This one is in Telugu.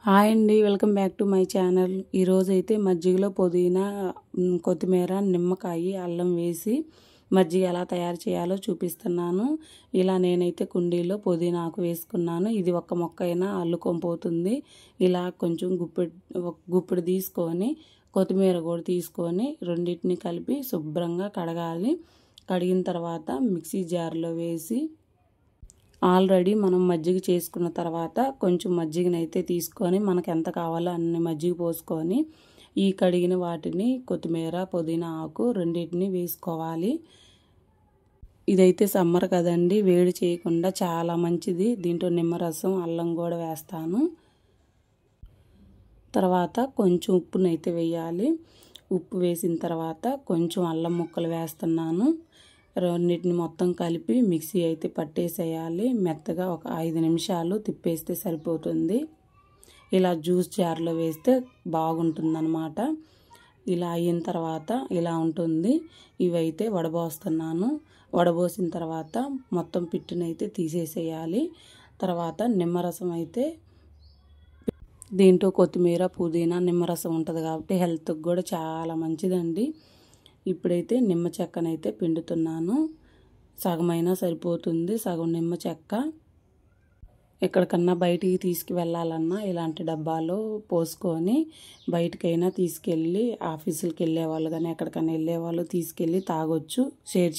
హాయ్ అండి, welcome back to my channel. ఈరోజైతే మజ్జిగలో పుదీనా, కొత్తిమీర, నిమ్మకాయ, అల్లం వేసి మజ్జిగ ఎలా తయారు చేయాలో చూపిస్తున్నాను. ఇలా నేనైతే కుండీలో పుదీనా ఆకు వేసుకున్నాను. ఇది ఒక్క మొక్క అయినా అల్లుకొనిపోతుంది. ఇలా కొంచెం గుప్పెడు తీసుకొని కొత్తిమీర కూడా తీసుకొని రెండింటిని కలిపి శుభ్రంగా కడగాలి. కడిగిన తర్వాత మిక్సీ జార్లో వేసి ఆల్రెడీ మనం మజ్జిగ చేసుకున్న తర్వాత కొంచెం మజ్జిగనైతే తీసుకొని మనకు ఎంత కావాలో అన్ని మజ్జిగ పోసుకొని ఈ కడిగిన వాటిని కొత్తిమీర, పుదీనా ఆకు రెండింటిని వేసుకోవాలి. ఇదైతే సమ్మర్ కదండి, వేడి చేయకుండా చాలా మంచిది. దీంట్లో నిమ్మరసం, అల్లం కూడా వేస్తాను. తర్వాత కొంచెం ఉప్పునైతే వేయాలి. ఉప్పు వేసిన తర్వాత కొంచెం అల్లం ముక్కలు వేస్తున్నాను. రెండింటిని మొత్తం కలిపి మిక్సీ అయితే పట్టేసేయాలి. మెత్తగా ఒక 5 నిమిషాలు తిప్పేస్తే సరిపోతుంది. ఇలా జ్యూస్ జార్లో వేస్తే బాగుంటుందన్నమాట. ఇలా అయిన తర్వాత ఇలా ఉంటుంది. ఇవైతే వడబోస్తున్నాను. వడబోసిన తర్వాత మొత్తం పిట్టునైతే తీసేసేయాలి. తర్వాత నిమ్మరసం అయితే దీంట్లో కొత్తిమీర, పుదీనా, నిమ్మరసం ఉంటుంది కాబట్టి హెల్త్కి కూడా చాలా మంచిదండి. ఇప్పుడైతే నిమ్మ చెక్కనైతే పిండుతున్నాను. సగమైనా సరిపోతుంది, సగం నిమ్మ చెక్క. ఎక్కడికన్నా బయటికి తీసుకువెళ్ళాలన్నా ఇలాంటి డబ్బాలో పోసుకొని బయటకైనా తీసుకెళ్ళి ఆఫీసులకు వెళ్ళేవాళ్ళు కానీ ఎక్కడికైనా వెళ్ళేవాళ్ళు తీసుకెళ్ళి తాగొచ్చు. షేర్